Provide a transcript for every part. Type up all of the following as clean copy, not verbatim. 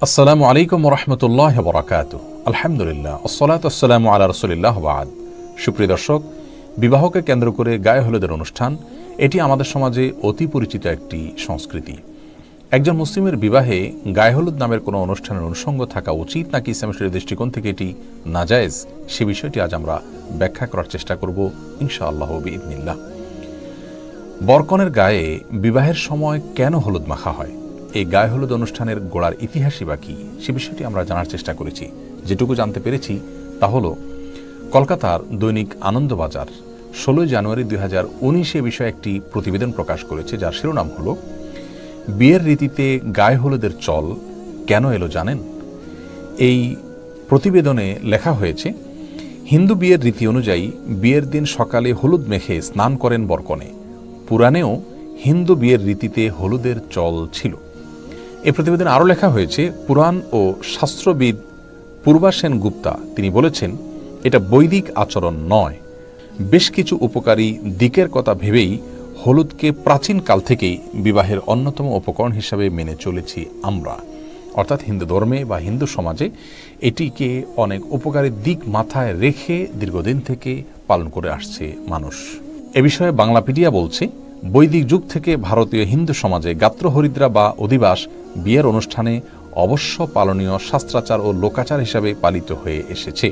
আসসালামু আলাইকুম ওরহমতুল্লাহ বরাকাতুহু। আলহামদুলিল্লাহ, আসসালাতু ওয়াসসালামু আলা রাসূলিল্লাহ ওয়া বা'দ। সুপ্রিয় দর্শক, বিবাহকে কেন্দ্র করে গায়ে হলুদের অনুষ্ঠান এটি আমাদের সমাজে অতি পরিচিত একটি সংস্কৃতি। একজন মুসলিমের বিবাহে গায়ে হলুদ নামের কোনো অনুষ্ঠানের অনুষঙ্গ থাকা উচিত নাকি ইসলামের দৃষ্টিকোণ থেকে এটি নাজায়েজ, সে বিষয়টি আজ আমরা ব্যাখ্যা করার চেষ্টা করব ইনশাআল্লাহ বিইذনিল্লাহ। বরকনের গায়ে বিবাহের সময় কেন হলুদ মাখা হয়, এই গায়ে হলুদ অনুষ্ঠানের গোড়ার ইতিহাসই বা কী, সে বিষয়টি আমরা জানার চেষ্টা করেছি। যেটুকু জানতে পেরেছি তা হলো কলকাতার দৈনিক আনন্দবাজার 16 জানুয়ারি 2019 বিষয়ে একটি প্রতিবেদন প্রকাশ করেছে, যার শিরোনাম হলো বিয়ের রীতিতে গায়ে হলুদের চল কেন এলো জানেন। এই প্রতিবেদনে লেখা হয়েছে, হিন্দু বিয়ের রীতি অনুযায়ী বিয়ের দিন সকালে হলুদ মেখে স্নান করেন বরকনে। পুরাণেও হিন্দু বিয়ের রীতিতে হলুদের চল ছিল। এই প্রতিবেদনে আরও লেখা হয়েছে, পুরাণ ও শাস্ত্রবিদ পূর্বা সেন গুপ্তা তিনি বলেছেন, এটা বৈদিক আচরণ নয়। বেশ কিছু উপকারী দিকের কথা ভেবেই হলুদকে প্রাচীন কাল থেকেই বিবাহের অন্যতম উপকরণ হিসাবে মেনে চলেছি আমরা। অর্থাৎ হিন্দু ধর্মে বা হিন্দু সমাজে এটিকে অনেক উপকারী দিক মাথায় রেখে দীর্ঘদিন থেকে পালন করে আসছে মানুষ। এ বিষয়ে বাংলাপিডিয়া বলছে, বৈদিক যুগ থেকে ভারতীয় হিন্দু সমাজে গাত্রহরিদ্রা বা অধিবাস বিয়ের অনুষ্ঠানে অবশ্য পালনীয় শাস্ত্রাচার ও লোকাচার হিসাবে পালিত হয়ে এসেছে।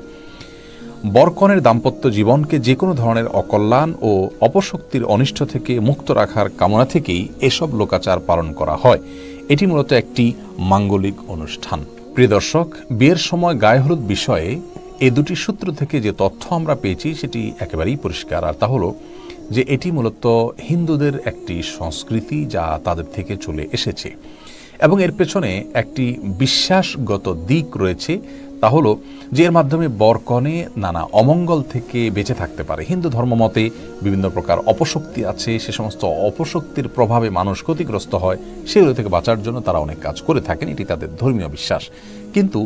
বরকনের দাম্পত্য জীবনকে যে কোনো ধরনের অকল্যাণ ও অপশক্তির অনিষ্ট থেকে মুক্ত রাখার কামনা থেকেই এসব লোকাচার পালন করা হয়। এটি মূলত একটি মাঙ্গলিক অনুষ্ঠান। প্রিয় দর্শক, বিয়ের সময় গায়ে হলুদ বিষয়ে এই দুটি সূত্র থেকে যে তথ্য আমরা পেয়েছি সেটি একেবারেই পরিষ্কার, আর তা হলো যে এটি মূলত হিন্দুদের একটি সংস্কৃতি যা তাদের থেকে চলে এসেছে এবং এর পেছনে একটি বিশ্বাসগত দিক রয়েছে। তা হলো যে এর মাধ্যমে বরকনে নানা অমঙ্গল থেকে বেঁচে থাকতে পারে। হিন্দু ধর্মমতে বিভিন্ন প্রকার অপশক্তি আছে, সে সমস্ত অপশক্তির প্রভাবে মানুষ ক্ষতিগ্রস্ত হয়, সেগুলো থেকে বাঁচার জন্য তারা অনেক কাজ করে থাকেন, এটি তাদের ধর্মীয় বিশ্বাস। কিন্তু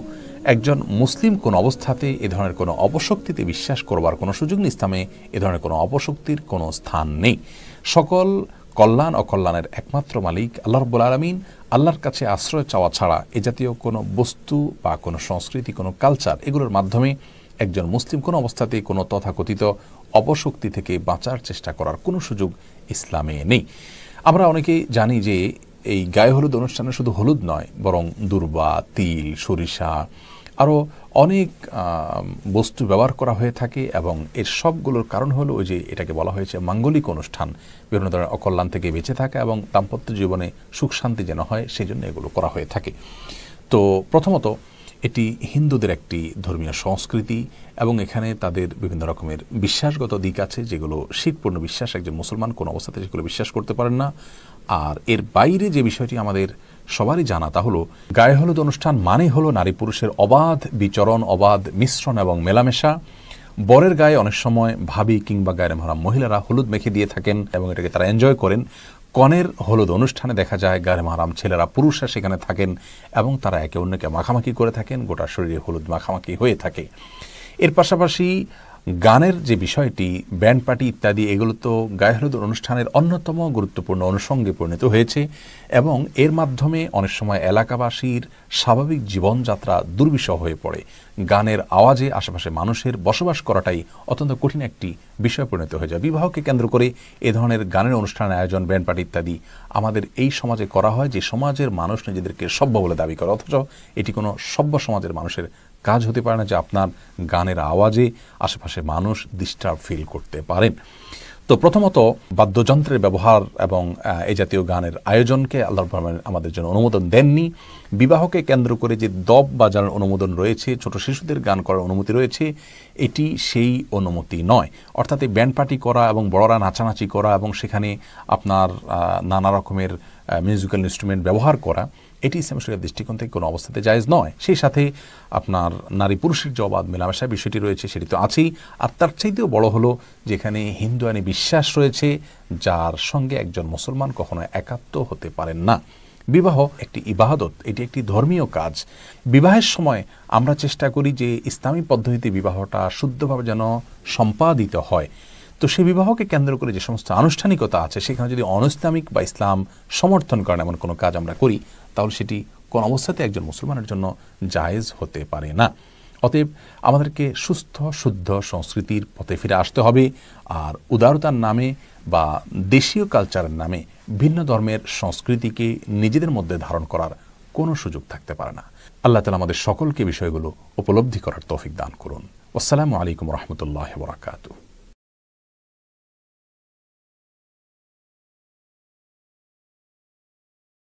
একজন মুসলিম কোন অবস্থাতে এ ধরনের কোনো অপশক্তিতে বিশ্বাস করবার কোনো সুযোগ নেই। ইসলামে এ ধরনের কোনো অপশক্তির কোনো স্থান নেই। সকল কল্যাণ অকল্যাণের একমাত্র মালিক আল্লাহ রাব্বুল আলামিন। আল্লাহর কাছে আশ্রয় চাওয়া ছাড়া এ জাতীয় কোনো বস্তু বা কোনো সংস্কৃতি, কোনো কালচার, এগুলোর মাধ্যমে একজন মুসলিম কোনো অবস্থাতেই কোনো তথাকথিত অপশক্তি থেকে বাঁচার চেষ্টা করার কোনো সুযোগ ইসলামে নেই। আমরা অনেকেই জানি যে এই গায়ে হলুদ অনুষ্ঠানে শুধু হলুদ নয়, বরং দূর্বা, তিল, সরিষা, আরও অনেক বস্তু ব্যবহার করা হয়ে থাকে এবং এর সবগুলোর কারণ হলো ওই যে এটাকে বলা হয়েছে মাঙ্গলিক অনুষ্ঠান, বিভিন্ন ধরনের অকল্যাণ থেকে বেঁচে থাকা এবং দাম্পত্য জীবনে সুখ শান্তি যেন হয় সেই জন্য এগুলো করা হয়ে থাকে। তো প্রথমত এটি হিন্দুদের একটি ধর্মীয় সংস্কৃতি এবং এখানে তাদের বিভিন্ন রকমের বিশ্বাসগত দিক আছে যেগুলো শিরপূর্ণ বিশ্বাস। একজন মুসলমান কোন অবস্থাতে সেগুলো বিশ্বাস করতে পারেন না। আর এর বাইরে যে বিষয়টি আমাদের সবারই জানা, তা হলো গায়ে হলুদ অনুষ্ঠান মানে হলো নারী পুরুষের অবাধ বিচরণ, অবাধ মিশ্রণ এবং মেলামেশা। বরের গায়ে অনেক সময় ভাবি কিংবা গায়ের মহারাম মহিলারা হলুদ মেখে দিয়ে থাকেন এবং এটাকে তারা এনজয় করেন। কনের হলুদ অনুষ্ঠানে দেখা যায় গায়ের মহারাম ছেলেরা, পুরুষরা সেখানে থাকেন এবং তারা একে অন্যকে মাখামাখি করে থাকেন, গোটা শরীরে হলুদ মাখামাখি হয়ে থাকে। এর পাশাপাশি গানের যে বিষয়টি, ব্যান্ড পার্টি ইত্যাদি, এগুলো তো গায়ে হলুদ অনুষ্ঠানের অন্যতম গুরুত্বপূর্ণ অনুষঙ্গে পরিণত হয়েছে এবং এর মাধ্যমে অনেক সময় এলাকাবাসীর স্বাভাবিক জীবনযাত্রা দুর্বিষহ হয়ে পড়ে। গানের আওয়াজে আশেপাশে মানুষের বসবাস করাটাই অত্যন্ত কঠিন একটি বিষয় পরিণত হয়ে যায়। বিবাহকে কেন্দ্র করে এ ধরনের গানের অনুষ্ঠানের আয়োজন, ব্যান্ড পার্টি ইত্যাদি আমাদের এই সমাজে করা হয়, যে সমাজের মানুষ নিজেদেরকে সভ্য বলে দাবি করে, অথচ এটি কোনো সভ্য সমাজের মানুষের কাজ হতে পারে না যে আপনার গানের আওয়াজে আশেপাশে মানুষ ডিস্টার্ব ফিল করতে পারেন। তো প্রথমত বাদ্যযন্ত্রের ব্যবহার এবং এই জাতীয় গানের আয়োজনকে আল্লাহ আমাদের জন্য অনুমোদন দেননি। বিবাহকে কেন্দ্র করে যে দব বাজানোর অনুমোদন রয়েছে, ছোট শিশুদের গান করার অনুমতি রয়েছে, এটি সেই অনুমতি নয়। অর্থাৎ এই ব্যান্ড পার্টি করা এবং বড়রা নাচানাচি করা এবং সেখানে আপনার নানা রকমের মিউজিক্যাল ইনস্ট্রুমেন্ট ব্যবহার করা, এটি ইসলামের শরীয়তের দৃষ্টিকোণ থেকে কোনো অবস্থাতে জায়েজ নয়। সেই সাথে আপনার নারী পুরুষের যে অবাধ মেলামেশার বিষয়টি রয়েছে সেটি তো আছেই, আর তার চাইতেও বড় হলো যেখানে হিন্দু আইনি বিশ্বাস রয়েছে যার সঙ্গে একজন মুসলমান কখনো একাত্ম হতে পারেন না। বিবাহ একটি ইবাদত, এটি একটি ধর্মীয় কাজ। বিবাহের সময় আমরা চেষ্টা করি যে ইসলামী পদ্ধতিতে বিবাহটা শুদ্ধভাবে যেন সম্পাদিত হয়। তো সেই বিবাহকে কেন্দ্র করে যে সমস্ত আনুষ্ঠানিকতা আছে সেখানে যদি অনইসলামিক বা ইসলাম সমর্থন করেন এমন কোনো কাজ আমরা করি, তাহলে সেটি কোন অবস্থাতে একজন মুসলমানের জন্য জায়েজ হতে পারে না। অতএব আমাদেরকে সুস্থ শুদ্ধ সংস্কৃতির পথে ফিরে আসতে হবে। আর উদারতার নামে বা দেশীয় কালচারের নামে ভিন্ন ধর্মের সংস্কৃতিকে নিজেদের মধ্যে ধারণ করার কোনো সুযোগ থাকতে পারে না। আল্লাহ তাআলা আমাদের সকলকে বিষয়গুলো উপলব্ধি করার তৌফিক দান করুন। আসসালামু আলাইকুম ওয়া রাহমাতুল্লাহি ওয়া বারাকাতুহু।